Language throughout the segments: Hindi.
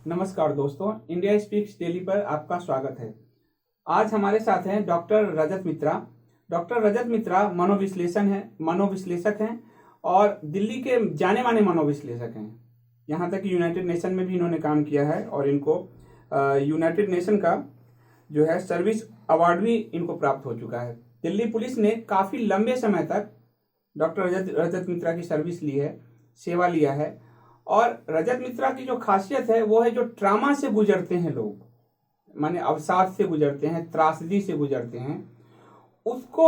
नमस्कार दोस्तों, इंडिया स्पीक्स डेली पर आपका स्वागत है। आज हमारे साथ हैं डॉक्टर रजत मित्रा। डॉक्टर रजत मित्रा मनोविश्लेषक हैं और दिल्ली के जाने माने मनोविश्लेषक हैं। यहाँ तक कि यूनाइटेड नेशन में भी इन्होंने काम किया है और इनको यूनाइटेड नेशन का जो है सर्विस अवार्ड भी इनको प्राप्त हो चुका है। दिल्ली पुलिस ने काफ़ी लंबे समय तक डॉक्टर रजत मित्रा की सर्विस ली है, सेवा लिया है। और रजत मित्रा की जो खासियत है वो है जो ट्रामा से गुजरते हैं लोग, माने अवसाद से गुजरते हैं, त्रासदी से गुजरते हैं, उसको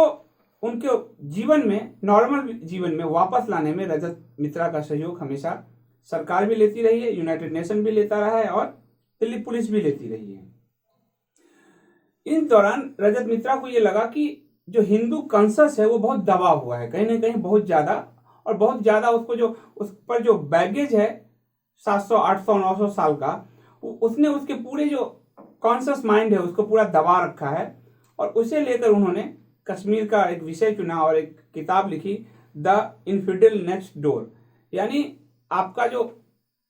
उनके जीवन में, नॉर्मल जीवन में वापस लाने में रजत मित्रा का सहयोग हमेशा सरकार भी लेती रही है, यूनाइटेड नेशन भी लेता रहा है और दिल्ली पुलिस भी लेती रही है। इन दौरान रजत मित्रा को ये लगा कि जो हिंदू कॉन्शस है वो बहुत दबा हुआ है, कहीं ना कहीं बहुत ज्यादा, और बहुत ज्यादा उसको जो उस पर जो बैगेज है 700, 800, 900 साल का, उसने उसके पूरे जो कॉन्शियस माइंड है उसको पूरा दबा रखा है। और उसे लेकर उन्होंने कश्मीर का एक विषय चुना और एक किताब लिखी, द इन्फिडेल नेक्स्ट डोर। यानी आपका जो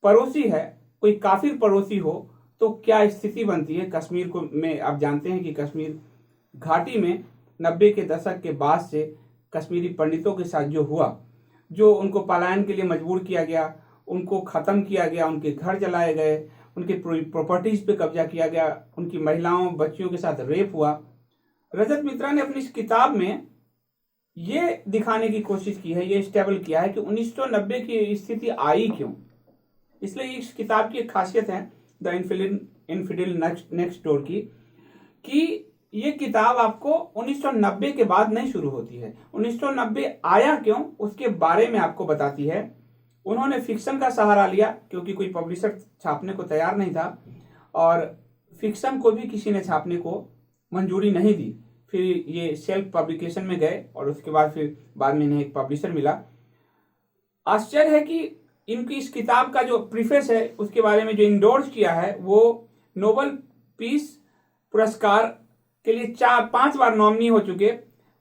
पड़ोसी है, कोई काफिर पड़ोसी हो तो क्या स्थिति बनती है कश्मीर को में। आप जानते हैं कि कश्मीर घाटी में 90 के दशक के बाद से कश्मीरी पंडितों के साथ जो हुआ, जो उनको पलायन के लिए मजबूर किया गया, उनको ख़त्म किया गया, उनके घर जलाए गए, उनके प्रॉपर्टीज पे कब्जा किया गया, उनकी महिलाओं बच्चियों के साथ रेप हुआ। रजत मित्रा ने अपनी इस किताब में ये दिखाने की कोशिश की है, ये स्टेबल किया है कि 1990 की स्थिति आई क्यों। इसलिए इस किताब की एक खासियत है द इन्फिडेल नेक्स्ट डोर की, कि ये किताब आपको 1990 के बाद नहीं शुरू होती है। 1990 आया क्यों उसके बारे में आपको बताती है। उन्होंने फिक्शन का सहारा लिया क्योंकि कोई पब्लिशर छापने को तैयार नहीं था और फिक्शन को भी किसी ने छापने को मंजूरी नहीं दी। फिर ये सेल्फ पब्लिकेशन में गए और उसके बाद फिर बाद में इन्हें एक पब्लिशर मिला। आश्चर्य है कि इनकी इस किताब का जो प्रीफेस है उसके बारे में जो इंडोर्स किया है वो नोबेल पीस पुरस्कार के लिए 4-5 बार नॉमिनी हो चुके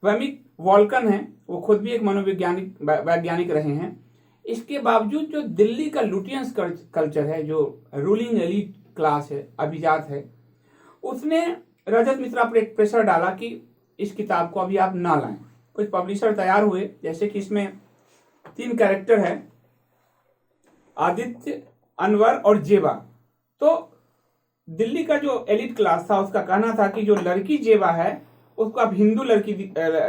वैमिक वॉल्कन हैं, वो खुद भी एक वैज्ञानिक रहे हैं। इसके बावजूद जो दिल्ली का लुटियंस कल्चर है, जो रूलिंग एलीट क्लास है, अभिजात है, उसने रजत मित्रा पर एक प्रेशर डाला कि इस किताब को अभी आप ना लाएं। कुछ पब्लिशर तैयार हुए, जैसे कि इसमें 3 कैरेक्टर है, आदित्य, अनवर और जेबा। तो दिल्ली का जो एलिट क्लास था उसका कहना था कि जो लड़की जेबा है उसको आप हिंदू लड़की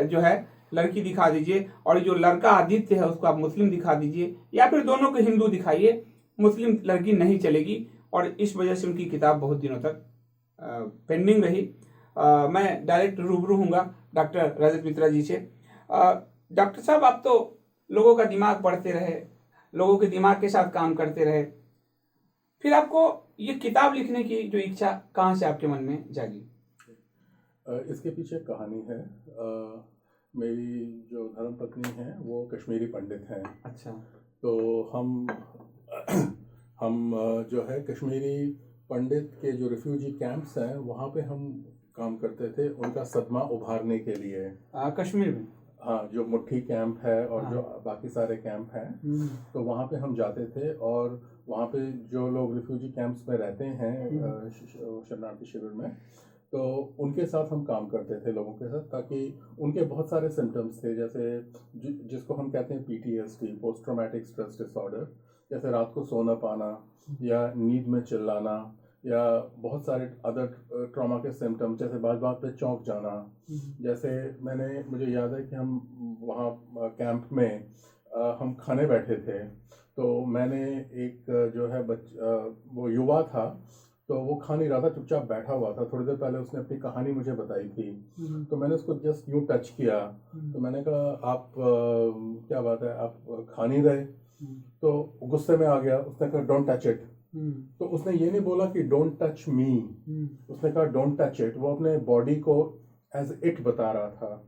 जो है लड़की दिखा दीजिए, और जो लड़का आदित्य है उसको आप मुस्लिम दिखा दीजिए, या फिर दोनों को हिंदू दिखाइए, मुस्लिम लड़की नहीं चलेगी। और इस वजह से उनकी किताब बहुत दिनों तक पेंडिंग रही। मैं डायरेक्ट रूबरू हूँगा डॉक्टर रजत मित्रा जी से। डॉक्टर साहब, आप तो लोगों का दिमाग पढ़ते रहे, लोगों के दिमाग के साथ काम करते रहे, फिर आपको ये किताब लिखने की जो इच्छा कहाँ से आपके मन में जागी? इसके पीछे कहानी है। मेरी जो धर्मपत्नी है वो कश्मीरी पंडित हैं। अच्छा। तो हम जो है कश्मीरी पंडित के जो रिफ्यूजी कैंप्स हैं वहाँ पे हम काम करते थे, उनका सदमा उभारने के लिए। कश्मीर में? हाँ, जो मुट्ठी कैंप है और हाँ। जो बाकी सारे कैंप हैं, तो वहाँ पे हम जाते थे और वहाँ पे जो लोग रिफ्यूजी कैंप्स में रहते हैं शरणार्थी शिविर में, तो उनके साथ हम काम करते थे, लोगों के साथ, ताकि उनके बहुत सारे सिम्टम्स थे, जैसे जिसको हम कहते हैं PTSD, post traumatic stress disorder, जैसे रात को सोना पाना या नींद में चिल्लाना, या बहुत सारे अदर ट्रॉमा के सिम्टम्स, जैसे बात बात पे चौंक जाना। जैसे मुझे याद है कि हम वहाँ कैंप में हम खाने बैठे थे, तो मैंने एक जो है वो युवा था, तो वो खा नहीं रहा था, चुपचाप बैठा हुआ था। थोड़ी देर पहले उसने अपनी कहानी मुझे बताई थी, तो मैंने उसको जस्ट यूँ टच किया, तो मैंने कहा आप क्या बात है, आप खा नहीं रहे? तो गुस्से में आ गया, उसने कहा डोंट टच इट। तो उसने ये नहीं बोला कि डोंट टच मी, उसने कहा डोंट टच इट। वो अपने बॉडी को एज इट बता रहा था,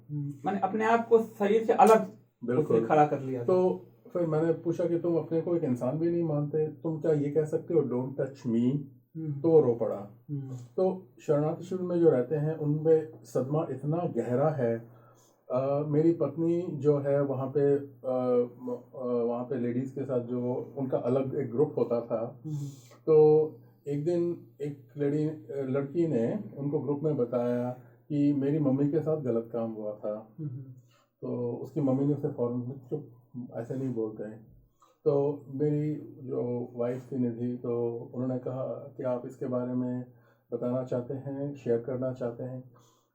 मैंने अपने आप को शरीर से अलग बिल्कुल खड़ा कर लिया। तो फिर मैंने पूछा कि तुम अपने को एक इंसान भी नहीं मानते, तुम क्या ये कह सकते हो डोंट टच मी? तो वो रो पड़ा। तो शरणार्थी शिविर में जो रहते हैं उनमें सदमा इतना गहरा है। मेरी पत्नी जो है वहाँ पे लेडीज़ के साथ जो उनका अलग एक ग्रुप होता था, तो एक दिन एक लड़की ने उनको ग्रुप में बताया कि मेरी मम्मी के साथ गलत काम हुआ था। तो उसकी मम्मी ने उसे फौरन चुप, ऐसे नहीं बोलते हैं। तो मेरी जो वाइफ थी निधि, तो उन्होंने कहा कि आप इसके बारे में बताना चाहते हैं, शेयर करना चाहते हैं।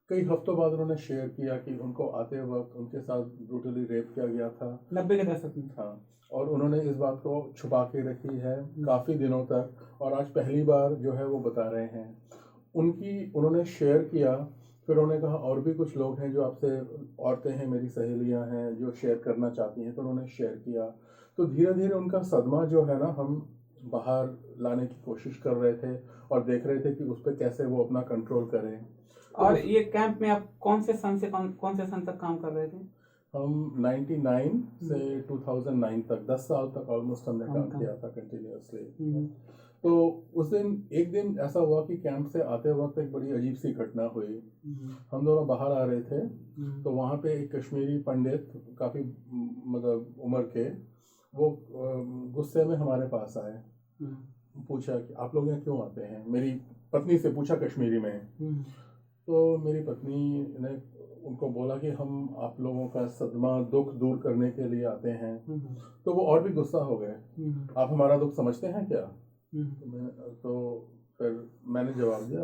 कई हफ्तों बाद उन्होंने शेयर किया कि उनको आते वक्त उनके साथ ब्रूटली रेप किया गया था 90 के दशक में। हाँ, और उन्होंने इस बात को छुपा के रखी है काफ़ी दिनों तक, और आज पहली बार जो है वो बता रहे हैं। उन्होंने शेयर किया, फिर उन्होंने कहा और भी कुछ लोग हैं जो आपसे, औरतें हैं, मेरी सहेलियां हैं जो शेयर करना चाहती हैं, तो उन्होंने शेयर किया। तो धीरे धीरे उनका सदमा जो है ना, हम बाहर लाने की कोशिश कर रहे थे और देख रहे थे कि उस पर कैसे वो अपना कंट्रोल करें। और ये कैंप में आप कौन से सन तक काम कर रहे थे? हम 99 से 2009 तक 10 साल तक ऑलमोस्ट हमने काम किया था कंटिन्यूअसली। तो उस दिन एक दिन ऐसा हुआ कि कैंप से आते वक्त एक बड़ी अजीब सी घटना हुई। हम दोनों बाहर आ रहे थे, तो वहाँ पे एक कश्मीरी पंडित, काफ़ी मतलब उम्र के, वो गुस्से में हमारे पास आए। पूछा कि आप लोग यहाँ क्यों आते हैं? मेरी पत्नी से पूछा कश्मीरी में। तो मेरी पत्नी ने उनको बोला कि हम आप लोगों का सदमा, दुख दूर करने के लिए आते हैं। तो वो और भी गुस्सा हो गए, आप हमारा दुख समझते हैं क्या? तो फिर मैंने जवाब दिया,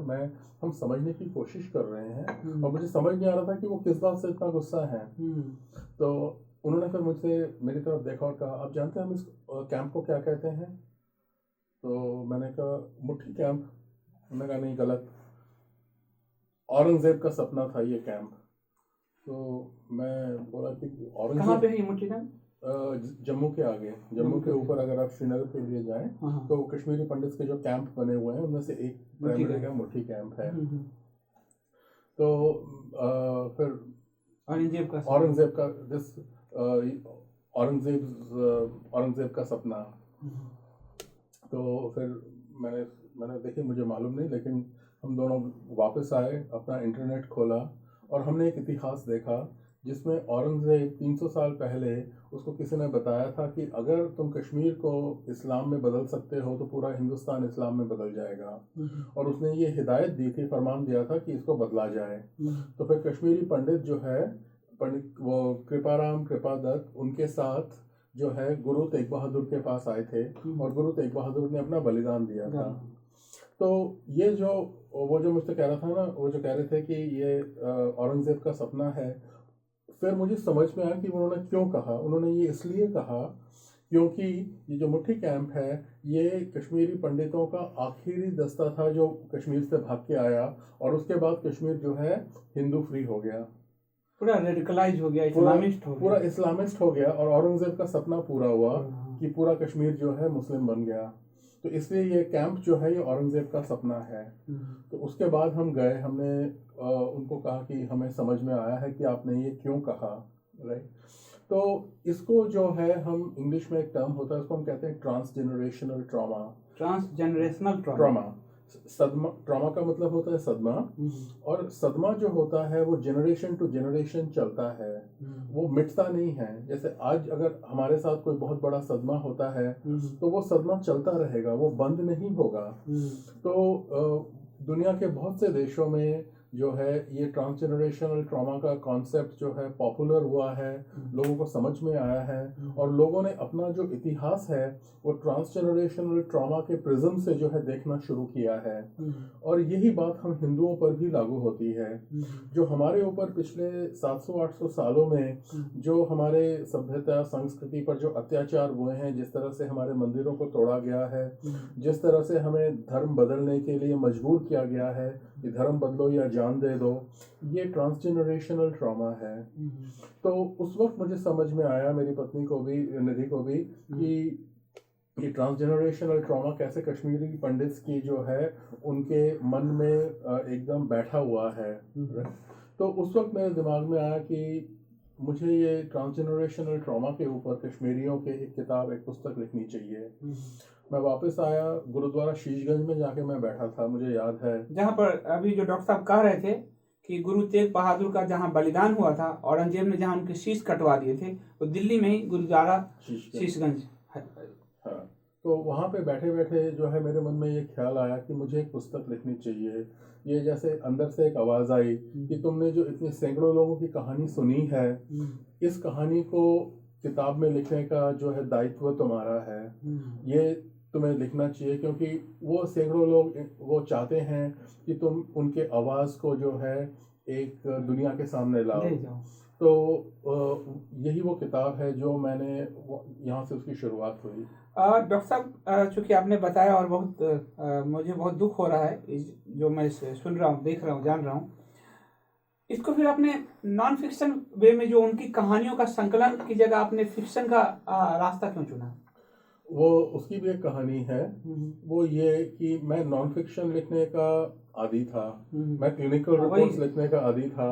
हम समझने की कोशिश कर रहे हैं, और मुझे समझ नहीं आ रहा था कि वो किस बात से इतना गुस्सा है। तो उन्होंने फिर मुझसे मेरी तरफ देखा और कहा, आप जानते हैं हम इस कैंप को क्या कहते हैं? तो मैंने कहा मुट्ठी कैंप। उन्होंने कहा नहीं, गलत, औरंगजेब का सपना था ये कैंप। तो मैं बोला कि औरंगजेब कहाँ पे है ये मुट्ठी कैंप? जम्मू के आगे, जम्मू के ऊपर अगर आप श्रीनगर के लिए जाएं तो कश्मीरी पंडित के जो कैंप बने हुए हैं उनमें से एक प्राइमरी का मुट्ठी कैंप है। तो फिर औरंगजेब का सपना। तो फिर मैंने देखी, मुझे मालूम नहीं, लेकिन हम दोनों वापस आए, अपना इंटरनेट खोला और हमने एक इतिहास देखा जिसमें औरंगजेब 300 साल पहले उसको किसी ने बताया था कि अगर तुम कश्मीर को इस्लाम में बदल सकते हो तो पूरा हिंदुस्तान इस्लाम में बदल जाएगा। और उसने ये हिदायत दी थी, फरमान दिया था कि इसको बदला जाए। तो फिर कश्मीरी पंडित जो है, पंडित वो कृपाराम कृपादत्त, उनके साथ जो है गुरु तेग बहादुर के पास आए थे, और गुरु तेग बहादुर ने अपना बलिदान दिया था। तो ये वो जो मुझसे कह रहा था ना, वो जो कह रहे थे कि ये औरंगजेब का सपना है, फिर मुझे समझ में आया कि उन्होंने क्यों कहा। उन्होंने ये इसलिए कहा क्योंकि ये जो मुट्ठी कैंप है, ये कश्मीरी पंडितों का आखिरी दस्ता था जो कश्मीर से भाग के आया, और उसके बाद कश्मीर जो है हिंदू फ्री हो गया, पूरा रेडिकलाइज हो गया, पूरा इस्लामिस्ट हो गया, और औरंगजेब का सपना पूरा हुआ कि पूरा कश्मीर जो है मुस्लिम बन गया। तो इसलिए ये कैंप जो है ये औरंगजेब का सपना है। तो उसके बाद हम गए, हमने उनको कहा कि हमें समझ में आया है कि आपने ये क्यों कहा, राइट। तो इसको जो है, हम इंग्लिश में एक टर्म होता है, उसको हम कहते हैं ट्रांसजेनरेशनल ट्रॉमा। सदमा, ट्रॉमा का मतलब होता है सदमा, और सदमा जो होता है वो जनरेशन टू जनरेशन चलता है, वो मिटता नहीं है। जैसे आज अगर हमारे साथ कोई बहुत बड़ा सदमा होता है तो वो सदमा चलता रहेगा, वो बंद नहीं होगा। तो दुनिया के बहुत से देशों में जो है ये ट्रांसजेनरेशनल ट्रॉमा का कॉन्सेप्ट जो है पॉपुलर हुआ है, लोगों को समझ में आया है, और लोगों ने अपना जो इतिहास है वो ट्रांसजेनरेशनल ट्रॉमा के प्रिज्म से जो है देखना शुरू किया है। और यही बात हम हिंदुओं पर भी लागू होती है। जो हमारे ऊपर पिछले 700-800 सालों में जो हमारे सभ्यता संस्कृति पर जो अत्याचार हुए हैं, जिस तरह से हमारे मंदिरों को तोड़ा गया है, जिस तरह से हमें धर्म बदलने के लिए मजबूर किया गया है कि धर्म बदलो या जान दे दो, ये ट्रांसजेनरेशनल ट्रॉमा है। तो उस वक्त मुझे समझ में आया, मेरी पत्नी को भी, निधि को भी, कि ये ट्रांसजेनरेशनल ट्रॉमा कैसे कश्मीरी पंडित्स की जो है उनके मन में एकदम बैठा हुआ है। तो उस वक्त मेरे दिमाग में आया कि मुझे ये ट्रांसजेनरेशनल ट्रॉमा के ऊपर कश्मीरियों के एक किताब, एक पुस्तक लिखनी चाहिए। मैं वापस आया, गुरुद्वारा शीशगंज में जाके मैं बैठा था, मुझे याद है, जहाँ पर अभी जो डॉक्टर साहब कह रहे थे कि गुरु तेग बहादुर का जहाँ बलिदान हुआ था, औरंगजेब ने जहाँ उनके शीश कटवा दिए थे, वो दिल्ली में ही गुरुद्वारा शीशगंज। हाँ, तो तो वहाँ पे बैठे बैठे जो है मेरे मन में ये ख्याल आया कि मुझे एक पुस्तक लिखनी चाहिए। ये जैसे अंदर से एक आवाज़ आई कि तुमने जो इतने सैकड़ों लोगों की कहानी सुनी है, इस कहानी को किताब में लिखने का जो है दायित्व तुम्हारा है। ये तुम्हें लिखना चाहिए, क्योंकि वो सैकड़ों लोग वो चाहते हैं कि तुम उनके आवाज़ को जो है एक दुनिया के सामने लाओ। तो यही वो किताब है जो मैंने यहाँ से उसकी शुरुआत हुई। डॉक्टर साहब, चूंकि आपने बताया और बहुत मुझे बहुत दुख हो रहा है जो मैं सुन रहा हूँ, देख रहा हूँ, जान रहा हूँ, इसको फिर आपने नॉन फिक्शन वे में जो उनकी कहानियों का संकलन की जगह आपने फिक्शन का रास्ता क्यों चुना? वो उसकी भी एक कहानी है। वो ये कि मैं नॉन फिक्शन लिखने का आदी था, मैं क्लिनिकल रिपोर्ट्स लिखने का आदी था।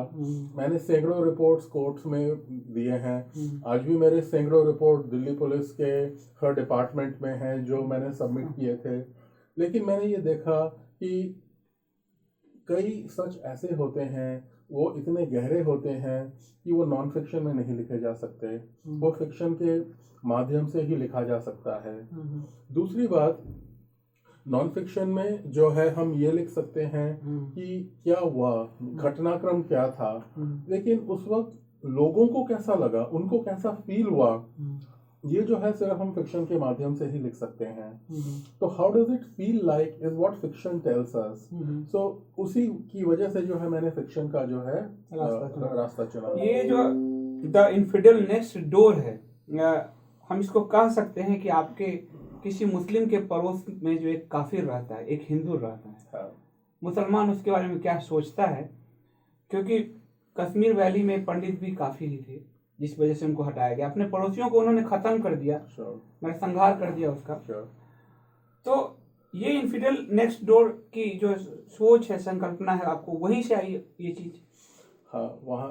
मैंने सैकड़ों रिपोर्ट्स कोर्ट्स में दिए हैं। आज भी मेरे सैकड़ों रिपोर्ट दिल्ली पुलिस के हर डिपार्टमेंट में हैं जो मैंने सबमिट किए थे। लेकिन मैंने ये देखा कि कई सच ऐसे होते हैं, वो इतने गहरे होते हैं कि वो नॉन फिक्शन में नहीं लिखे जा सकते, वो फिक्शन के माध्यम से ही लिखा जा सकता है। दूसरी बात, नॉन फिक्शन में जो है हम ये लिख सकते हैं कि क्या हुआ, घटनाक्रम क्या था, लेकिन उस वक्त लोगों को कैसा लगा, उनको कैसा फील हुआ, ये जो है सिर्फ हम फिक्शन के माध्यम से ही लिख सकते हैं। तो how does it feel like is what fiction tells us. So उसी की वजह से जो है मैंने फिक्शन का जो है रास्ता चुना। ये जो द इन्फिडेल नेक्स्ट डोर है, हम इसको कह सकते हैं कि आपके किसी मुस्लिम के पड़ोस में जो एक काफिर रहता है, एक हिंदू रहता है, मुसलमान उसके बारे में क्या सोचता है? क्योंकि कश्मीर वैली में पंडित भी काफी ही थे, जिस वजह से उनको हटाया गया। अपने पड़ोसियों को उन्होंने खत्म कर दिया, संहार कर दिया उसका। तो ये इन्फिडेल नेक्स्ट डोर की जो सोच है, संकल्पना है, आपको वहीं से आई ये चीज? हाँ, वहाँ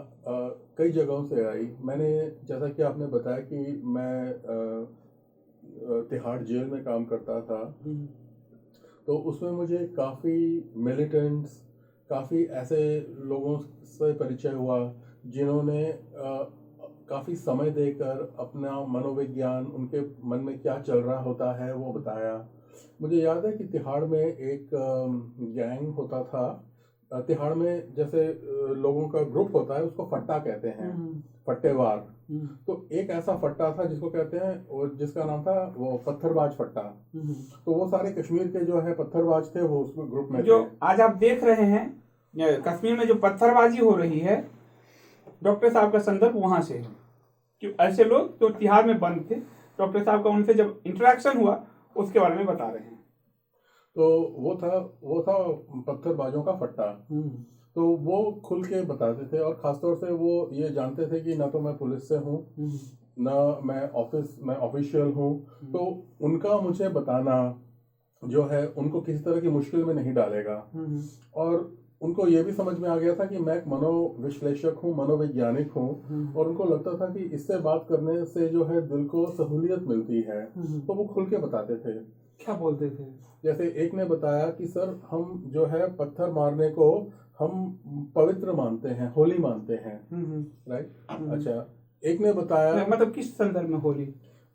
कई जगहों से आई। मैंने, जैसा कि आपने बताया कि मैं तिहाड़ जेल में काम करता था, तो उसमें मुझे काफ़ी मिलिटेंट्स, काफ़ी ऐसे लोगों से परिचय हुआ जिन्होंने काफ़ी समय देकर अपना मनोविज्ञान, उनके मन में क्या चल रहा होता है वो बताया। मुझे याद है कि तिहाड़ में एक गैंग होता था। तिहाड़ में जैसे लोगों का ग्रुप होता है, उसको फट्टा कहते हैं, फट्टेवार। तो एक ऐसा फट्टा था जिसको कहते हैं, और जिसका नाम था वो पत्थरबाज फट्टा। तो वो सारे कश्मीर के जो है पत्थरबाज थे, वो उस ग्रुप में जो थे। आज आप देख रहे हैं कश्मीर में जो पत्थरबाजी हो रही है, डॉक्टर साहब का संदर्भ वहां से है कि ऐसे लोग जो तिहाड़ में बंद थे, डॉक्टर साहब का उनसे जब इंटरेक्शन हुआ उसके बारे में बता रहे हैं। तो वो था पत्थरबाजों का फट्टा। तो वो खुल के बताते थे, और खासतौर से वो ये जानते थे कि ना तो मैं पुलिस से हूँ, ना मैं ऑफिशियल हूँ। तो उनका मुझे बताना जो है उनको किसी तरह की मुश्किल में नहीं डालेगा। और उनको ये भी समझ में आ गया था कि मैं एक मनोविश्लेषक हूँ, मनोवैज्ञानिक हूँ, और उनको लगता था कि इससे बात करने से जो है दिल को सहूलियत मिलती है। तो वो खुल के बताते थे। क्या बोलते थे? जैसे एक ने बताया कि सर, हम जो है पत्थर मारने को हम पवित्र मानते हैं, होली मानते हैं, राइट। अच्छा, एक ने बताया, मतलब किस संदर्भ में होली?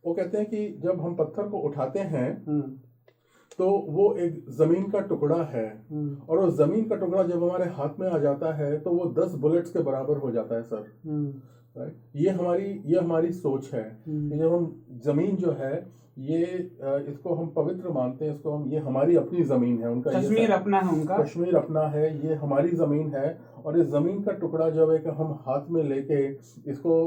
वो कहते हैं कि जब हम पत्थर को उठाते हैं तो वो एक जमीन का टुकड़ा है, और वो जमीन का टुकड़ा जब हमारे हाथ में आ जाता है तो वो 10 बुलेट्स के बराबर हो जाता है सर, राइट। ये हमारी सोच है कि जब हम जमीन जो है ये इसको हम पवित्र मानते हैं, इसको हम, ये हमारी अपनी जमीन है। उनका कश्मीर अपना है, उनका कश्मीर अपना है, ये हमारी जमीन है। और इस जमीन का टुकड़ा जब एक हम हाथ में लेके इसको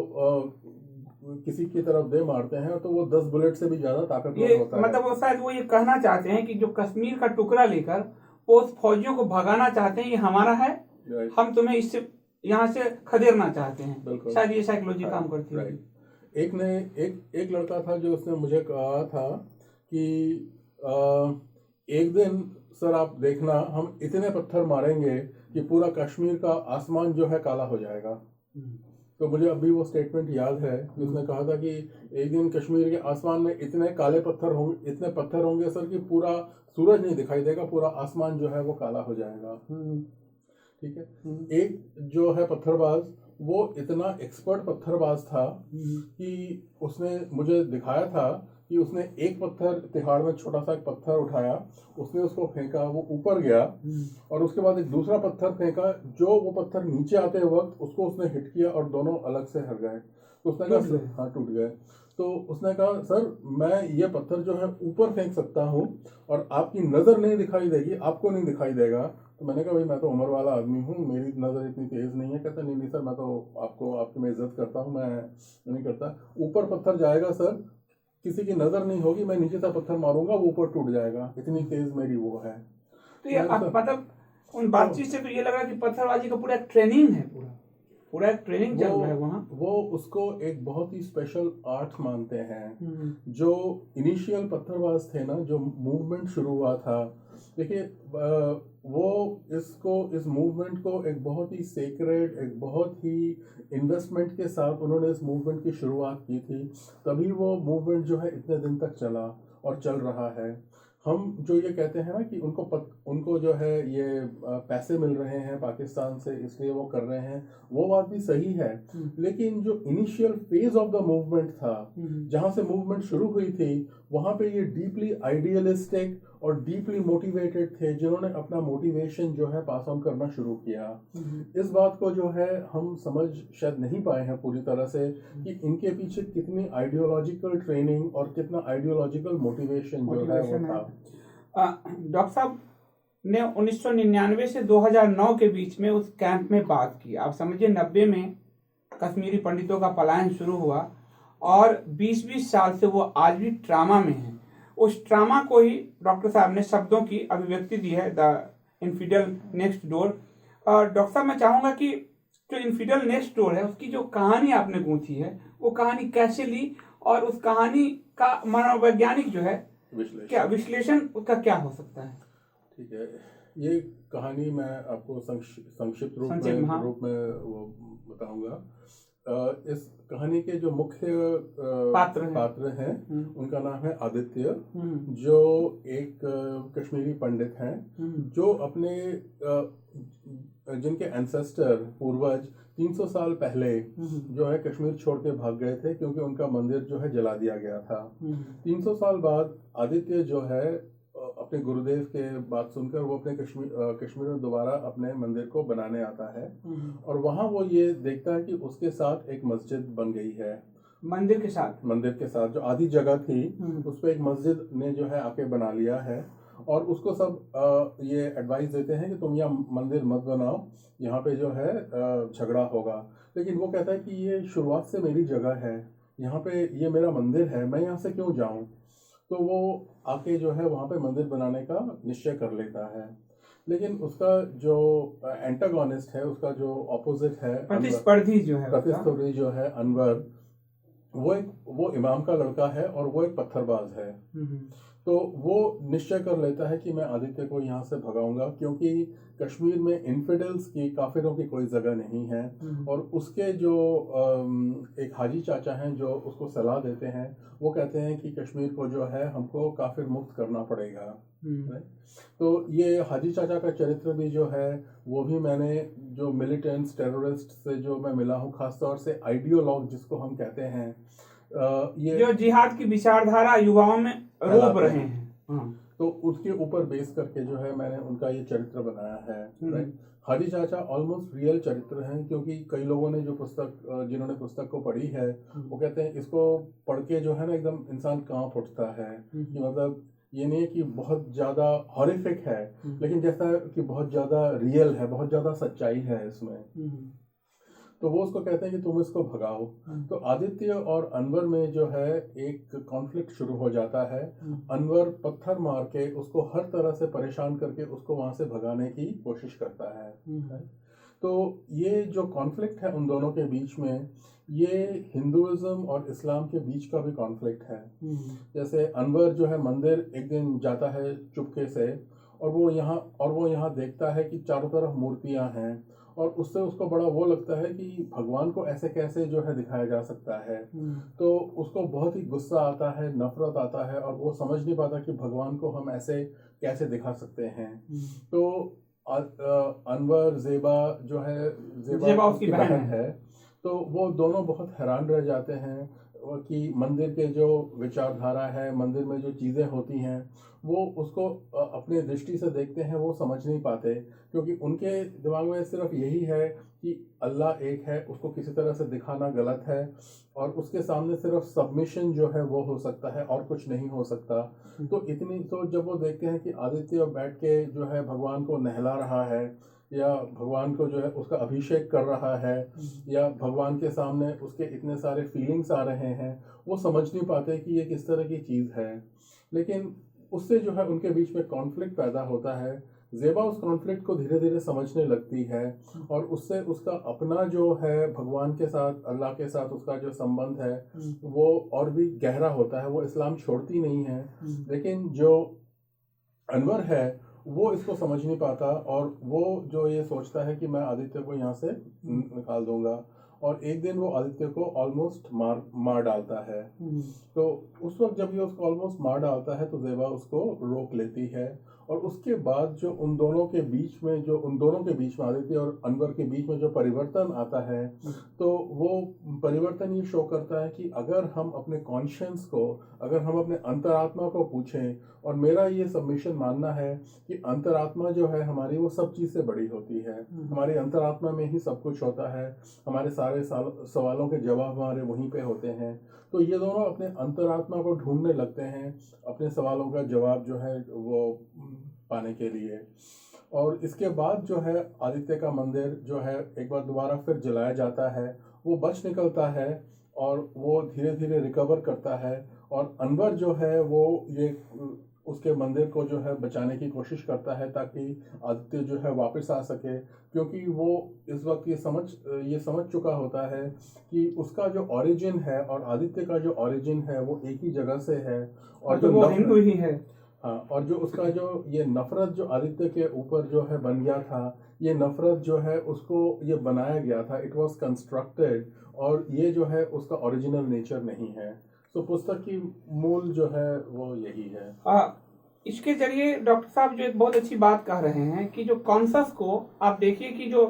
किसी की तरफ दे मारते हैं तो वो 10 बुलेट से भी ज्यादा ताकतवर होता है। मतलब वो शायद वो ये कहना चाहते हैं कि जो कश्मीर का टुकड़ा लेकर वो उस फौजियों को भगाना चाहते हैं, ये हमारा है, हम तुम्हें इससे यहाँ से खदेड़ना चाहते हैं। शायद ये साइकोलॉजी काम करती है। एक लड़का था जो उसने मुझे कहा था कि एक दिन सर आप देखना, हम इतने पत्थर मारेंगे कि पूरा कश्मीर का आसमान जो है काला हो जाएगा। तो मुझे अभी वो स्टेटमेंट याद है कि उसने कहा था कि एक दिन कश्मीर के आसमान में इतने पत्थर होंगे सर कि पूरा सूरज नहीं दिखाई देगा, पूरा आसमान जो है वो काला हो जाएगा। ठीक है। एक जो है पत्थरबाज, वो इतना एक्सपर्ट पत्थरबाज था कि उसने मुझे दिखाया था कि उसने एक पत्थर, तिहाड़ में छोटा सा एक पत्थर उठाया, उसने उसको फेंका, वो ऊपर गया, और उसके बाद एक दूसरा पत्थर फेंका, जो वो पत्थर नीचे आते वक्त उसको उसने हिट किया और दोनों अलग से हट गए। तो उसने कहा, हाँ टूट गए। तो उसने कहा सर मैं ये पत्थर जो है ऊपर फेंक सकता हूँ और आपकी नज़र नहीं दिखाई देगी, आपको नहीं दिखाई देगा। तो मैंने कहा भाई मैं तो उम्र वाला आदमी हूँ, मेरी नज़र इतनी तेज़ नहीं है। कहता नहीं नहीं सर, मैं तो आपकी मैं इज्जत करता हूँ, मैं नहीं करता। ऊपर पत्थर जाएगा सर, किसी की नज़र नहीं होगी, मैं नीचे से पत्थर मारूंगा, वो ऊपर टूट जाएगा, इतनी तेज़ मेरी वो है। तो ये मतलब उन बातचीत से तो ये लग रहा है कि पत्थरबाजी का पूरा एक ट्रेनिंग है, पूरा एक ट्रेनिंग चल रहा है वहाँ। वो उसको एक बहुत ही स्पेशल आर्ट मानते हैं। जो इनिशियल पत्थरबाज थे ना, जो मूवमेंट शुरू हुआ था, देखिए वो इस मूवमेंट को एक बहुत ही सेक्रेड, एक बहुत ही इन्वेस्टमेंट के साथ उन्होंने इस मूवमेंट की शुरुआत की थी। तभी वो मूवमेंट जो है इतने दिन तक चला और चल रहा है। हम जो ये कहते हैं ना कि उनको जो है ये पैसे मिल रहे हैं पाकिस्तान से, इसलिए वो कर रहे हैं, वो बात भी सही है। लेकिन जो initial phase of the movement था, जहां से मूवमेंट शुरू हुई थी, वहां पे ये डीपली आइडियलिस्टिक और डीपली मोटिवेटेड थे, जिन्होंने अपना मोटिवेशन जो है पास ऑन करना शुरू किया। इस बात को जो है हम समझ शायद नहीं पाए हैं पूरी तरह से कि इनके पीछे कितनी आइडियोलॉजिकल ट्रेनिंग और कितना आइडियोलॉजिकल मोटिवेशन जो है वो था। डॉक्टर साहब ने 1999 से 2009 के बीच में उस कैंप में बात की। आप समझिए 90 में कश्मीरी पंडितों का पलायन शुरू हुआ और 20-20 साल से वो आज भी ट्रामा में हैं। उस ट्रामा को ही डॉक्टर साहब ने शब्दों की अभिव्यक्ति दी है, द इन्फिडल नेक्स्ट डोर। डॉक्टर साहब मैं चाहूँगा कि जो इन्फिडल नेक्स्ट डोर है उसकी जो कहानी आपने गूंथी है, वो कहानी कैसे ली और उस कहानी का मनोवैज्ञानिक जो है क्या विश्लेषण उसका क्या हो सकता है? ठीक है, ये कहानी मैं आपको संक्षिप्त रूप में वो बताऊंगा। इस कहानी के जो मुख्य पात्र हैं उनका नाम है आदित्य, जो एक कश्मीरी पंडित हैं, जो अपने जिनके एंसेस्टर पूर्वज 300 साल पहले जो है कश्मीर छोड़ के भाग गए थे, क्योंकि उनका मंदिर जो है जला दिया गया था। 300 साल बाद आदित्य जो है अपने गुरुदेव के बात सुनकर वो अपने कश्मीर में दोबारा अपने मंदिर को बनाने आता है, और वहाँ वो ये देखता है कि उसके साथ एक मस्जिद बन गई है। मंदिर के साथ जो आधी जगह थी उस पर एक मस्जिद ने जो है आके बना लिया है, और उसको सब ये एडवाइस देते हैं कि तुम यहाँ मंदिर मत बनाओ, यहाँ पे जो है झगड़ा होगा। लेकिन वो कहता है कि ये शुरुआत से मेरी जगह है, यहाँ पे ये मेरा मंदिर है, मैं यहाँ से क्यों जाऊँ। तो वो आके जो है वहाँ पे मंदिर बनाने का निश्चय कर लेता है। लेकिन उसका जो एंटागोनिस्ट है, उसका जो ऑपोजिट है, प्रतिस्पर्धी जो है अनवर, वो इमाम का लड़का है और वो एक पत्थरबाज है। तो वो निश्चय कर लेता है कि मैं आदित्य को यहाँ से भगाऊंगा, क्योंकि कश्मीर में इन्फिडल्स की, काफिरों की कोई जगह नहीं है। और उसके जो एक हाजी चाचा हैं जो उसको सलाह देते हैं, वो कहते हैं कि कश्मीर को जो है हमको काफिर मुक्त करना पड़ेगा। तो ये हाजी चाचा का चरित्र भी जो है वो भी मैंने जो मिलिटेंट्स, टेररिस्ट से जो मैं मिला हूँ, खासतौर से आइडियोलॉग जिसको हम कहते हैं, ये जो जिहाद की विचारधारा युवाओं में रोप रहे हैं, तो उसके ऊपर बेस करके जो है मैंने उनका ये चरित्र बनाया है। राइट, हाजी चाचा ऑलमोस्ट रियल चरित्र हैं, क्योंकि कई लोगों ने जो जिन्होंने पुस्तक को पढ़ी है वो कहते हैं इसको पढ़ के जो है ना एकदम इंसान कांप उठता है, कि मतलब ये नहीं कि बहुत ज़्यादा हॉरिफिक है, लेकिन जैसा कि बहुत ज़्यादा रियल है, बहुत ज़्यादा सच्चाई है इसमें। तो वो उसको कहते हैं कि तुम इसको भगाओ। तो आदित्य और अनवर में जो है एक कॉन्फ्लिक्ट शुरू हो जाता है। अनवर पत्थर मार के उसको हर तरह से परेशान करके उसको वहां से भगाने की कोशिश करता है। तो ये जो कॉन्फ्लिक्ट है उन दोनों के बीच में, ये हिंदुइज्म और इस्लाम के बीच का भी कॉन्फ्लिक्ट है। जैसे अनवर जो है मंदिर एक दिन जाता है चुपके से, और वो यहाँ देखता है कि चारों तरफ मूर्तियां हैं, और उससे उसको बड़ा वो लगता है कि भगवान को ऐसे कैसे जो है दिखाया जा सकता है। तो उसको बहुत ही गुस्सा आता है, नफरत आता है, और वो समझ नहीं पाता कि भगवान को हम ऐसे कैसे दिखा सकते हैं। तो अनवर, जेबा जो है, जेबा उसकी बहन है, तो वो दोनों बहुत हैरान रह जाते हैं। कि मंदिर के जो विचारधारा है, मंदिर में जो चीज़ें होती हैं, वो उसको अपने दृष्टि से देखते हैं, वो समझ नहीं पाते, क्योंकि उनके दिमाग में सिर्फ यही है कि अल्लाह एक है, उसको किसी तरह से दिखाना गलत है, और उसके सामने सिर्फ सबमिशन जो है वो हो सकता है और कुछ नहीं हो सकता। तो जब वो देखते हैं कि आदित्य बैठ के जो है भगवान को नहला रहा है, या भगवान को जो है उसका अभिषेक कर रहा है, या भगवान के सामने उसके इतने सारे फीलिंग्स आ रहे हैं, वो समझ नहीं पाते कि ये किस तरह की चीज़ है। लेकिन उससे जो है उनके बीच में कॉन्फ्लिक्ट पैदा होता है। ज़ेबा उस कॉन्फ्लिक्ट को धीरे धीरे समझने लगती है, और उससे उसका अपना जो है भगवान के साथ, अल्लाह के साथ उसका जो संबंध है वो और भी गहरा होता है। वो इस्लाम छोड़ती नहीं है, लेकिन जो अनवर है वो इसको समझ नहीं पाता, और वो जो ये सोचता है कि मैं आदित्य को यहाँ से निकाल दूंगा, और एक दिन वो आदित्य को ऑलमोस्ट मार डालता है। तो उस वक्त जब ये उसको ऑलमोस्ट मार डालता है तो ज़ेबा उसको रोक लेती है, और उसके बाद जो उन दोनों के बीच में आदित्य और अनवर के बीच में जो परिवर्तन आता है, तो वो परिवर्तन ये शो करता है कि अगर हम अपने कॉन्शियंस को, अगर हम अपने अंतरात्मा को पूछें, और मेरा ये सबमिशन मानना है कि अंतरात्मा जो है हमारी, वो सब चीज़ से बड़ी होती है। हमारी अंतरात्मा में ही सब कुछ होता है, हमारे सारे सवालों के जवाब हमारे वहीं पे होते हैं। तो ये दोनों अपने अंतरात्मा को ढूंढने लगते हैं अपने सवालों का जवाब जो है वो पाने के लिए। और इसके बाद जो है आदित्य का मंदिर जो है एक बार दोबारा फिर जलाया जाता है, वो बच निकलता है, और वो धीरे धीरे रिकवर करता है, और अनवर जो है वो ये उसके मंदिर को जो है बचाने की कोशिश करता है, ताकि आदित्य जो है वापस आ सके, क्योंकि वो इस वक्त ये समझ चुका होता है कि उसका जो ओरिजिन है और आदित्य का जो ओरिजिन है वो एक ही जगह से है, और तो जो वो हिंदू ही है। हाँ, और जो उसका जो ये नफरत जो आदित्य के ऊपर जो है बन गया था, ये नफरत जो है उसको ये बनाया गया था, इट वाज कंस्ट्रक्टेड, और ये जो है उसका ओरिजिनल नेचर नहीं है। तो पुस्तक की मूल जो है वो यही है। इसके जरिए डॉक्टर साहब जो एक बहुत अच्छी बात कह रहे हैं कि जो कॉन्शस को आप देखिए कि जो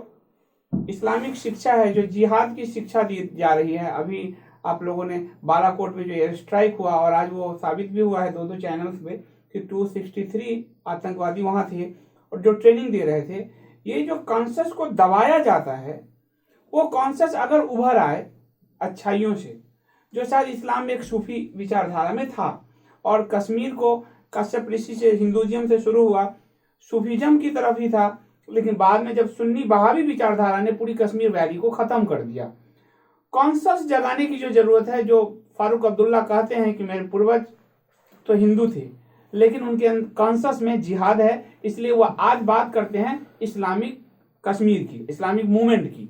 इस्लामिक शिक्षा है, जो जिहाद की शिक्षा दी जा रही है, अभी आप लोगों ने बालाकोट में जो एयर स्ट्राइक हुआ, और आज वो साबित भी हुआ है दो चैनल्स पे कि 263 आतंकवादी वहां थे और जो ट्रेनिंग दे रहे थे। ये जो कॉन्शस को दबाया जाता है, वो कॉन्शस अगर उभर आए अच्छाइयों से, जो शायद इस्लाम में एक सूफी विचारधारा में था, और कश्मीर को कश्यप ऋषि से, हिंदुइज्म से शुरू हुआ, सूफीज्म की तरफ ही था, लेकिन बाद में जब सुन्नी बहावी विचारधारा ने पूरी कश्मीर वैली को खत्म कर दिया। कॉन्शस जगाने की जो जरूरत है, जो फारूक अब्दुल्ला कहते हैं कि मेरे पूर्वज तो हिंदू थे, लेकिन उनके कॉन्शस में जिहाद है, इसलिए वो आज बात करते हैं इस्लामिक कश्मीर की, इस्लामिक मूवमेंट की।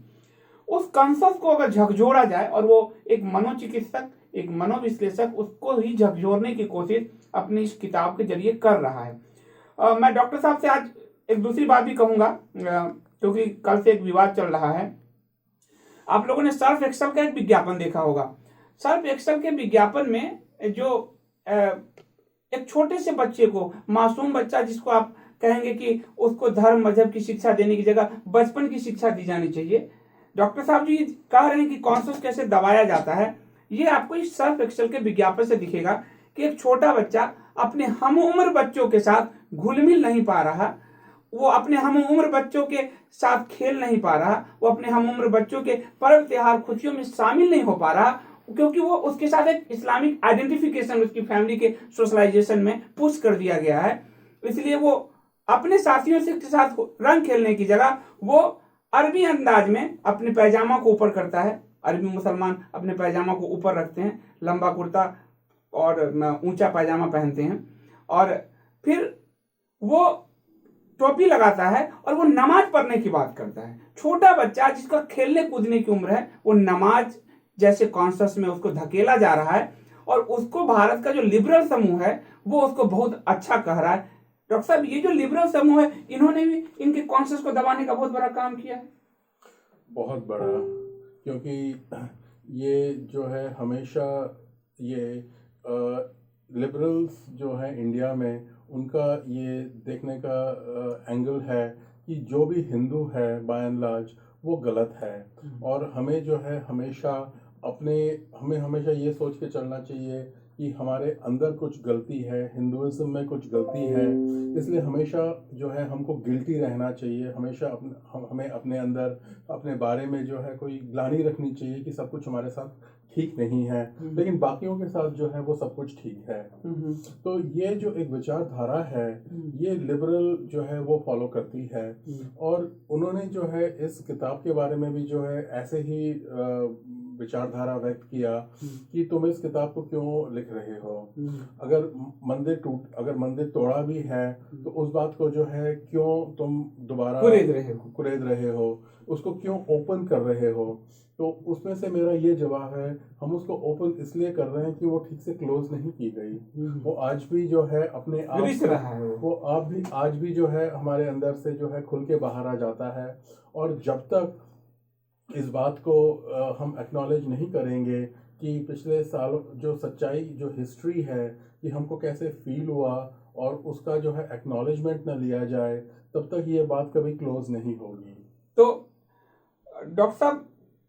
उस कॉन्शस को अगर झकझोरा जाए, और वो एक मनोचिकित्सक, एक मनोविश्लेषक उसको ही झकझोरने की कोशिश अपनी इस किताब के जरिए कर रहा है। मैं डॉक्टर साहब से आज एक दूसरी बात भी कहूंगा, क्योंकि कल से एक विवाद चल रहा है। आप लोगों ने सर्फ एक्सेल का एक विज्ञापन देखा होगा। सर्फ एक्सेल के विज्ञापन में जो एक छोटे से बच्चे को, मासूम बच्चा जिसको आप कहेंगे कि उसको धर्म मजहब की शिक्षा देने की जगह बचपन की शिक्षा दी जानी चाहिए, डॉक्टर साहब जी कह रहे हैं कि कॉन्शस कैसे दबाया जाता है। ये आपको इस सर्फ एक्सेल के विज्ञापन से दिखेगा कि एक छोटा बच्चा अपने हम उम्र बच्चों के साथ घुल मिल नहीं पा रहा, वो अपने हम उम्र बच्चों के साथ खेल नहीं पा रहा, वो अपने हम उम्र बच्चों के पर्व त्योहार खुशियों में शामिल नहीं हो पा रहा, क्योंकि वो उसके साथ एक इस्लामिक आइडेंटिफिकेशन उसकी फैमिली के सोशलाइजेशन में पुश कर दिया गया है। इसलिए वो अपने साथियों से के साथ रंग खेलने की जगह वो अरबी अंदाज में अपने पैजामा को ऊपर करता है। अरबी मुसलमान अपने पैजामा को ऊपर रखते हैं, लंबा कुर्ता और ऊंचा पैजामा पहनते हैं, और फिर वो टोपी लगाता है और वो नमाज पढ़ने की बात करता है। छोटा बच्चा जिसका खेलने कूदने की उम्र है, वो नमाज जैसे कॉन्शस में उसको धकेला जा रहा है, और उसको भारत का जो लिबरल समूह है वो उसको बहुत अच्छा कह रहा है। डॉक्टर साहब, ये जो लिबरल समूह है, इन्होंने भी इनके कॉन्शस को दबाने का बहुत बड़ा काम किया है। बहुत बड़ा, क्योंकि ये जो है हमेशा ये लिबरल्स जो है इंडिया में, उनका ये देखने का एंगल है कि जो भी हिंदू है बाय एंड लार्ज वो गलत है, और हमें जो है हमेशा अपने हमें हमेशा ये सोच के चलना चाहिए कि हमारे अंदर कुछ गलती है, हिंदुइज्म में कुछ गलती है, इसलिए हमेशा जो है हमको गिल्टी रहना चाहिए, हमेशा हमें अपने अंदर अपने बारे में जो है कोई ग्लानि रखनी चाहिए कि सब कुछ हमारे साथ ठीक नहीं है, लेकिन बाकियों के साथ जो है वो सब कुछ ठीक है। तो ये जो एक विचारधारा है ये लिबरल जो है वो फॉलो करती है, और उन्होंने जो है इस किताब के बारे में भी जो है ऐसे ही विचारधारा व्यक्त किया कि तुम इस किताब को क्यों लिख रहे हो, अगर मंदिर तोड़ा भी है तो उस बात को जो है क्यों तुम दोबारा कुरेद रहे हो, उसको क्यों ओपन कर रहे हो। तो उसमें से मेरा ये जवाब है, हम उसको ओपन इसलिए कर रहे हैं कि वो ठीक से क्लोज नहीं की गई, वो आज भी जो है अपने आप वो आज भी जो है हमारे अंदर से जो है खुल के बाहर आ जाता है। और जब तक इस बात को हम एक्नॉलेज नहीं करेंगे कि पिछले सालों जो सच्चाई जो हिस्ट्री है कि हमको कैसे फील हुआ और उसका जो है एक्नॉलेजमेंट न लिया जाए, तब तक ये बात कभी क्लोज नहीं होगी। तो डॉक्टर साहब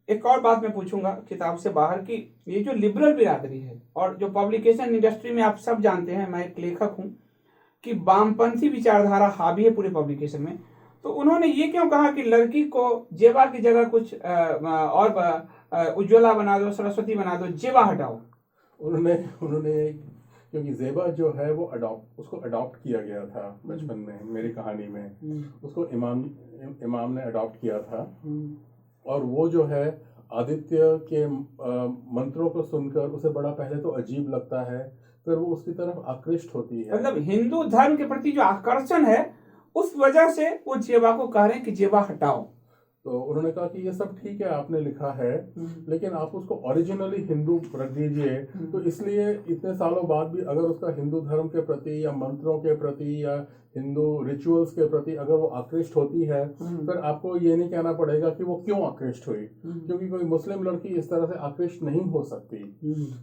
एक और बात मैं पूछूंगा किताब से बाहर की, ये जो लिबरल बिरादरी है और जो पब्लिकेशन इंडस्ट्री में आप सब जानते हैं, मैं एक लेखक हूं, कि वामपंथी विचारधारा हावी है पूरे पब्लिकेशन में, तो उन्होंने ये क्यों कहा कि लड़की को जेबा की जगह कुछ और उज्ज्वला बना दो, सरस्वती बना दो, जेबा हटाओ। उन्होंने क्योंकि जेबा जो है वो उसको अडॉप्ट किया गया था बचपन में, मेरी कहानी में उसको इमाम ने अडॉप्ट किया था, और वो जो है आदित्य के मंत्रों को सुनकर उसे बड़ा पहले तो अजीब लगता है, फिर वो उसकी तरफ आकृष्ट होती है। मतलब हिंदू धर्म के प्रति जो आकर्षण है उस वजह से वो जेबा को कह रहे हैं कि जेबा हटाओ। तो उन्होंने कहा कि ये सब ठीक है, आपने लिखा है, लेकिन आप उसको ओरिजिनली हिंदू रख दीजिए। तो इसलिए इतने सालों बाद भी अगर उसका हिंदू धर्म के प्रति या मंत्रों के प्रति या हिंदू रिचुअल्स के प्रति अगर वो आकृष्ट होती है, फिर आपको ये नहीं कहना पड़ेगा कि वो क्यों आकृष्ट हुई, क्योंकि कोई मुस्लिम लड़की इस तरह से आकृष्ट नहीं हो सकती।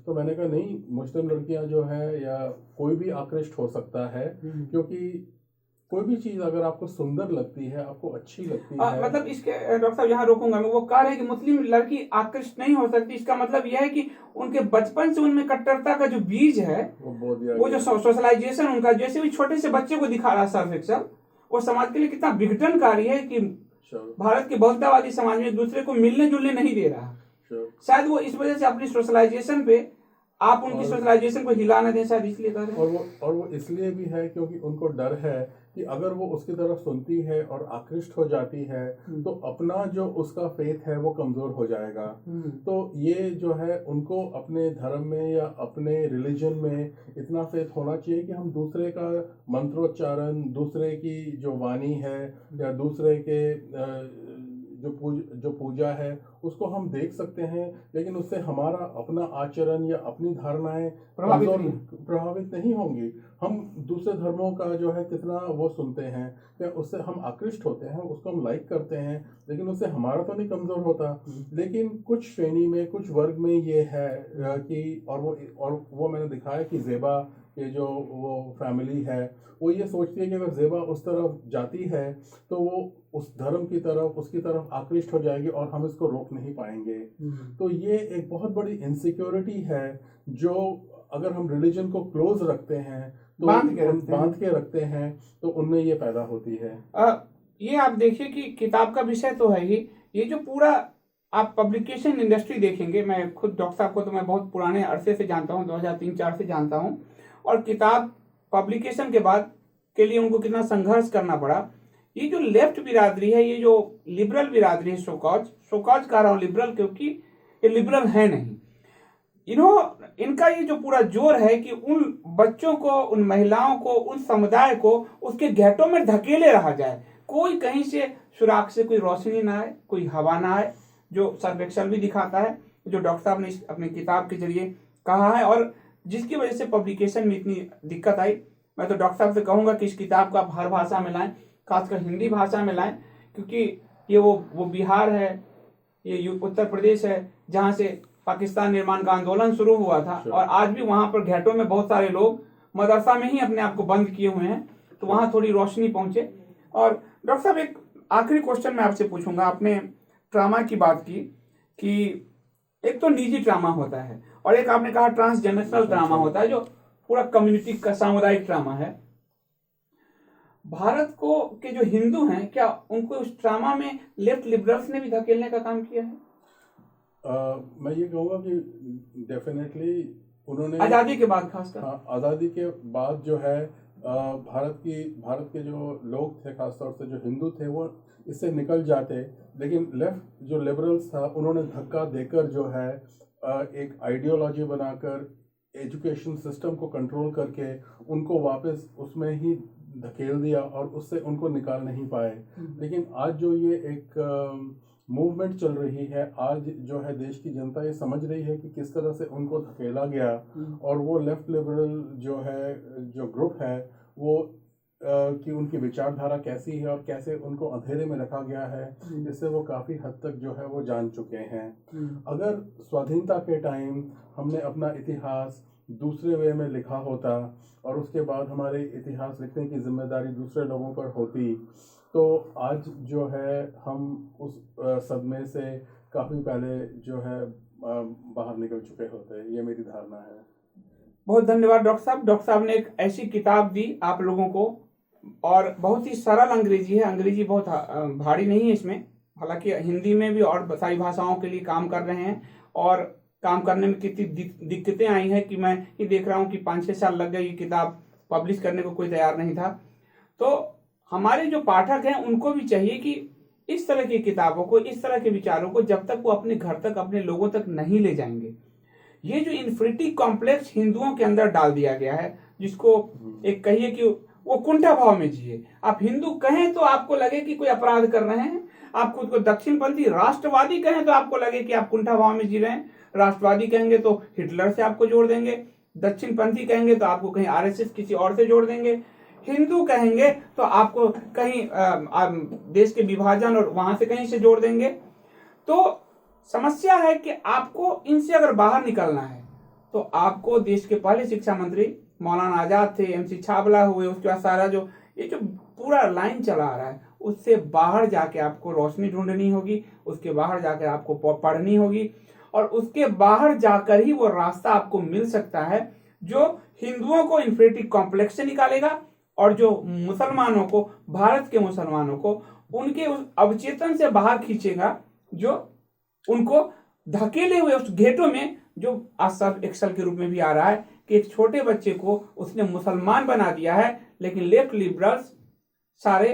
तो मैंने कहा नहीं, मुस्लिम लड़कियां जो है या कोई भी आकृष्ट हो सकता है, क्योंकि कोई भी चीज अगर आपको सुंदर लगती है, आपको अच्छी लगती है। मतलब इसके डॉक्टर साहब यहाँ रोकूंगा मैं, वो कह रहे हैं कि मुस्लिम लड़की आकृष्ट नहीं हो सकती, इसका मतलब यह है कि उनके बचपन से उनमें कट्टरता का जो बीज है वो जो सोशलाइजेशन उनका, जैसे भी छोटे से बच्चे को दिखा रहा सर्फ एक्सेल, वो समाज के लिए कितना विघटनकारी है कि भारत के बहुलतावादी समाज में एक दूसरे को मिलने जुलने नहीं दे रहा। शायद वो इस वजह से अपनी सोशलाइजेशन पे आप उनकी सोशलाइजेशन को हिला न दें, शायद इसलिए कर रहे हैं। और वो इसलिए भी है क्योंकि उनको डर है कि अगर वो उसकी तरफ सुनती है और आकृष्ट हो जाती है तो अपना जो उसका फेथ है वो कमजोर हो जाएगा। तो ये जो है उनको अपने धर्म में या अपने रिलीजन में इतना फेथ होना चाहिए कि हम दूसरे का मंत्रोच्चारण, दूसरे की जो वाणी है या दूसरे के जो पूजा है उसको हम देख सकते हैं, लेकिन उससे हमारा अपना आचरण या अपनी धारणाएं प्रभावित नहीं होंगी। हम दूसरे धर्मों का जो है कितना वो सुनते हैं, या उससे हम आकृष्ट होते हैं, उसको हम लाइक करते हैं, लेकिन उससे हमारा तो नहीं कमजोर होता। लेकिन कुछ श्रेणी में, कुछ वर्ग में ये है कि और वो मैंने दिखाया कि ज़ेबा के जो वो फैमिली है वो ये सोचती है कि अगर ज़ेबा उस तरफ जाती है तो वो उस धर्म की तरफ, उसकी तरफ आकृष्ट हो जाएगी और हम इसको रोक नहीं पाएंगे। तो ये एक बहुत बड़ी इनसिक्योरिटी है जो अगर हम रिलीजन को क्लोज रखते हैं तो बांध के रखते हैं तो उनमें ये पैदा होती है। ये आप देखिए कि किताब का विषय तो है ही, ये जो पूरा आप पब्लिकेशन इंडस्ट्री देखेंगे, मैं खुद डॉक्टर साहब को तो मैं बहुत पुराने अरसे से जानता हूँ, 2003-4 से जानता हूँ, और किताब पब्लिकेशन के बाद के लिए उनको कितना संघर्ष करना पड़ा। ये जो लेफ्ट बिरादरी है, ये जो लिबरल बिरादरी है, सोकॉज कह रहा हूँ लिबरल क्योंकि ये लिबरल है नहीं, इनका ये जो पूरा जोर है कि उन बच्चों को, उन महिलाओं को, उन समुदाय को उसके घेटों में धकेले रहा जाए, कोई कहीं से सुराख से कोई रोशनी ना आए, कोई हवा ना आए, जो सर्वेक्षण भी दिखाता है, जो डॉक्टर साहब ने अपनी किताब के जरिए कहा है, और जिसकी वजह से पब्लिकेशन में इतनी दिक्कत आई। मैं तो डॉक्टर साहब से कहूंगा कि इस किताब को आप हर भाषा में लाएं, खासकर हिंदी भाषा में लाएं, क्योंकि ये वो बिहार है, ये उत्तर प्रदेश है जहाँ से पाकिस्तान निर्माण का आंदोलन शुरू हुआ था, और आज भी वहाँ पर घेटों में बहुत सारे लोग मदरसा में ही अपने आप को बंद किए हुए हैं, तो वहाँ थोड़ी रोशनी पहुंचे। और डॉक्टर साहब एक आखिरी क्वेश्चन मैं आपसे पूछूंगा, आपने ट्रामा की बात की कि एक तो निजी ड्रामा होता है और एक आपने कहा ट्रांसजेनरेशनल ड्रामा होता है, जो पूरा कम्युनिटी का सामुदायिक ड्रामा है। भारत को के जो हिंदू हैं, क्या उनको उस ड्रामा में लेफ्ट लिबरल्स ने भी धकेलने का काम किया है? मैं ये कहूँगा कि डेफिनेटली उन्होंने आजादी के बाद खासकर, हाँ, आज़ादी के बाद जो है भारत के जो लोग थे, खासतौर से जो हिंदू थे, वो इससे निकल जाते, लेकिन लेफ्ट जो लिबरल्स था उन्होंने धक्का देकर जो है एक आइडियोलॉजी बनाकर एजुकेशन सिस्टम को कंट्रोल करके उनको वापस उसमें ही धकेल दिया और उससे उनको निकाल नहीं पाए। लेकिन आज जो ये एक मूवमेंट चल रही है, आज जो है देश की जनता ये समझ रही है कि किस तरह से उनको धकेला गया और वो लेफ्ट लिबरल जो है जो ग्रुप है वो कि उनकी विचारधारा कैसी है और कैसे उनको अंधेरे में रखा गया है, इससे वो काफ़ी हद तक जो है वो जान चुके हैं। अगर स्वाधीनता के टाइम हमने अपना इतिहास दूसरे वे में लिखा होता और उसके बाद हमारे इतिहास लिखने की जिम्मेदारी दूसरे लोगों पर होती, तो आज जो है हम उस सदमे से काफ़ी पहले जो है बाहर निकल चुके होते। ये मेरी धारणा है। बहुत धन्यवाद डॉक्टर साहब। डॉक्टर साहब ने एक ऐसी किताब दी आप लोगों को और बहुत ही सरल अंग्रेजी है, अंग्रेजी बहुत भारी नहीं है इसमें, हालांकि हिंदी में भी और सारी भाषाओं के लिए काम कर रहे हैं और काम करने में कितनी दिक्कतें आई हैं कि मैं ये देख रहा हूँ कि 5-6 साल लग गए ये किताब पब्लिश करने को, कोई तैयार नहीं था। तो हमारे जो पाठक हैं उनको भी चाहिए कि इस तरह की किताबों को, इस तरह के विचारों को जब तक वो अपने घर तक, अपने लोगों तक नहीं ले जाएंगे, ये जो इन्फिनिटी कॉम्प्लेक्स हिंदुओं के अंदर डाल दिया गया है, जिसको एक कहिए कि वो कुंठा भाव में जिए। आप हिंदू कहें तो आपको लगे कि कोई अपराध कर रहे हैं, आप खुद को दक्षिणपंथी राष्ट्रवादी कहें तो आपको लगे कि आप कुंठा भाव में जी रहे हैं, राष्ट्रवादी कहेंगे तो हिटलर से आपको जोड़ देंगे, दक्षिणपंथी कहेंगे तो आपको कहीं आरएसएस किसी और से जोड़ देंगे, हिंदू कहेंगे तो आपको कहीं देश के विभाजन और वहां से कहीं से जोड़ देंगे। तो समस्या है कि आपको इनसे अगर बाहर निकलना है तो आपको देश के पहले शिक्षा मंत्री मौलाना आजाद थे, एमसी छाबला हुए, उसके बाद सारा जो ये जो पूरा लाइन चला आ रहा है उससे बाहर जाके आपको रोशनी ढूंढनी होगी, उसके बाहर जाकर आपको पढ़नी होगी और उसके बाहर जाकर ही वो रास्ता आपको मिल सकता है जो हिंदुओं को इन्फिनिटी कॉम्प्लेक्स से निकालेगा और जो मुसलमानों को, भारत के मुसलमानों को उनके उस अवचेतन से बाहर खींचेगा जो उनको धकेले हुए उस घेटों में, जो आज सब एक्सल के रूप में भी आ रहा है कि एक छोटे बच्चे को उसने मुसलमान बना दिया है, लेकिन लेफ्ट लिबरल्स सारे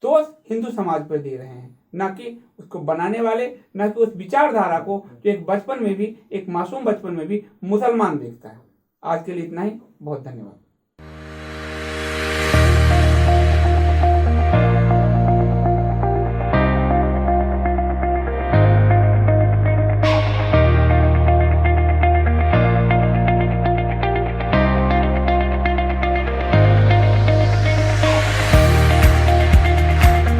दोष हिंदू समाज पर दे रहे हैं, ना कि उसको बनाने वाले, ना कि उस विचारधारा को जो एक बचपन में भी, एक मासूम बचपन में भी मुसलमान देखता है। आज के लिए इतना ही, बहुत धन्यवाद।